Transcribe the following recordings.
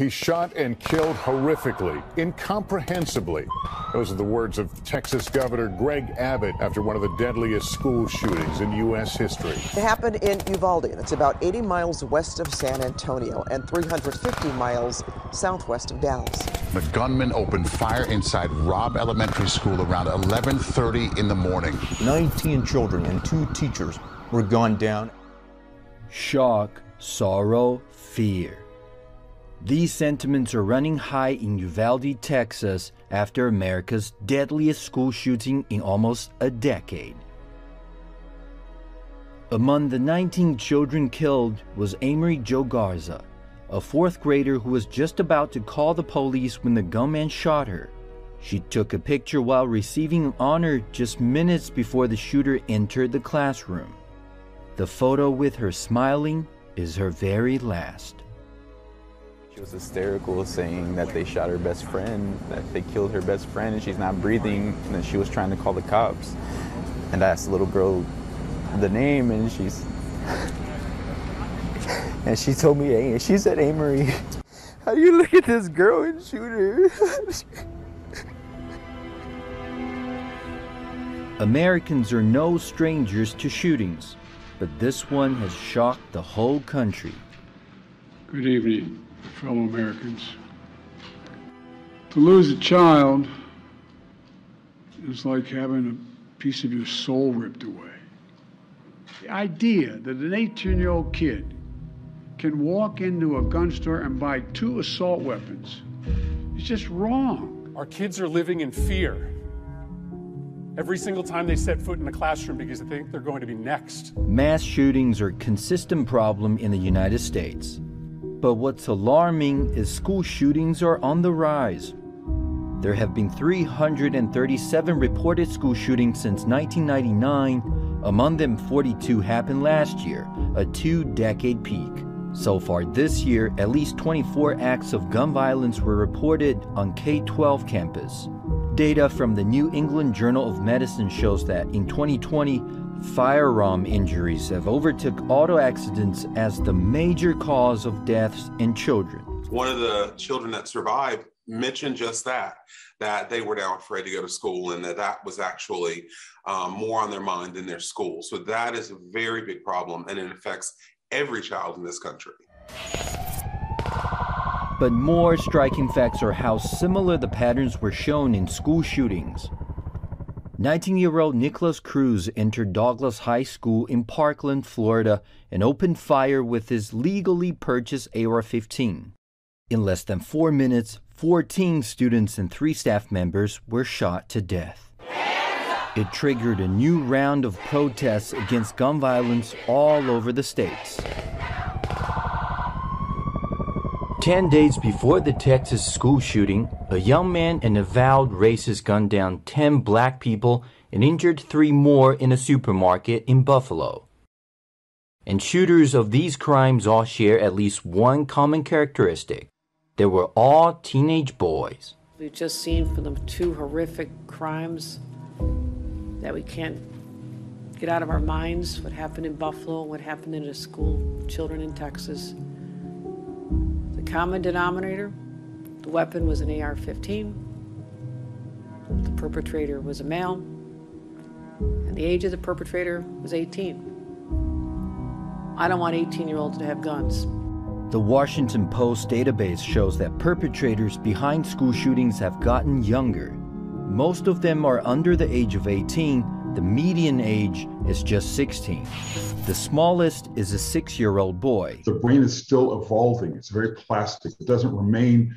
He's shot and killed horrifically, incomprehensibly. Those are the words of Texas Governor Greg Abbott after one of the deadliest school shootings in U.S. history. It happened in Uvalde, and it's about 80 miles west of San Antonio and 350 miles southwest of Dallas. The gunman opened fire inside Robb Elementary School around 11:30 in the morning. 19 children and 2 teachers were gunned down. Shock, sorrow, fear. These sentiments are running high in Uvalde, Texas, after America's deadliest school shooting in almost a decade. Among the 19 children killed was Amory Jo Garza, a 4th grader who was just about to call the police when the gunman shot her. She took a picture while receiving an honor just minutes before the shooter entered the classroom. The photo with her smiling is her very last. She was hysterical, saying that they shot her best friend, that they killed her best friend, and she's not breathing, and that she was trying to call the cops. And I asked the little girl the name, and she told me, hey, she said, Amory, how do you look at this girl and shoot her? Americans are no strangers to shootings, but this one has shocked the whole country. Good evening, fellow Americans. To lose a child is like having a piece of your soul ripped away. The idea that an 18-year-old kid can walk into a gun store and buy 2 assault weapons is just wrong. Our kids are living in fear every single time they set foot in the classroom because they think they're going to be next. Mass shootings are a consistent problem in the United States. But what's alarming is school shootings are on the rise. There have been 337 reported school shootings since 1999. Among them, 42 happened last year, a 2-decade peak. So far this year, at least 24 acts of gun violence were reported on K-12 campus. Data from the New England Journal of Medicine shows that in 2020, firearm injuries have overtook auto accidents as the major cause of deaths in children. One of the children that survived mentioned just that they were now afraid to go to school, and that was actually more on their mind than their school. So that is a very big problem, and it affects every child in this country. But more striking facts are how similar the patterns were shown in school shootings. 19-year-old Nicholas Cruz entered Douglas High School in Parkland, Florida, and opened fire with his legally purchased AR-15. In less than 4 minutes, 14 students and 3 staff members were shot to death. It triggered a new round of protests against gun violence all over the states. 10 days before the Texas school shooting, a young man and avowed racist gunned down 10 black people and injured 3 more in a supermarket in Buffalo. And shooters of these crimes all share at least one common characteristic. They were all teenage boys. We've just seen from the 2 horrific crimes that we can't get out of our minds, what happened in Buffalo, what happened in a school, children in Texas. The common denominator, the weapon was an AR-15, the perpetrator was a male, and the age of the perpetrator was 18. I don't want 18-year-olds to have guns. The Washington Post database shows that perpetrators behind school shootings have gotten younger. Most of them are under the age of 18. The median age is just 16. The smallest is a 6-year-old boy. The brain is still evolving. It's very plastic. It doesn't remain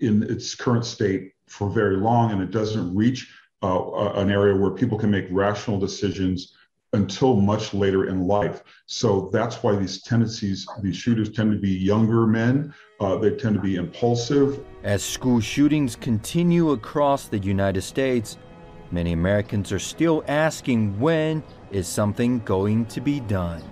in its current state for very long, and it doesn't reach an area where people can make rational decisions until much later in life. So that's why these tendencies, these shooters tend to be younger men. They tend to be impulsive. As school shootings continue across the United States, many Americans are still asking, when is something going to be done?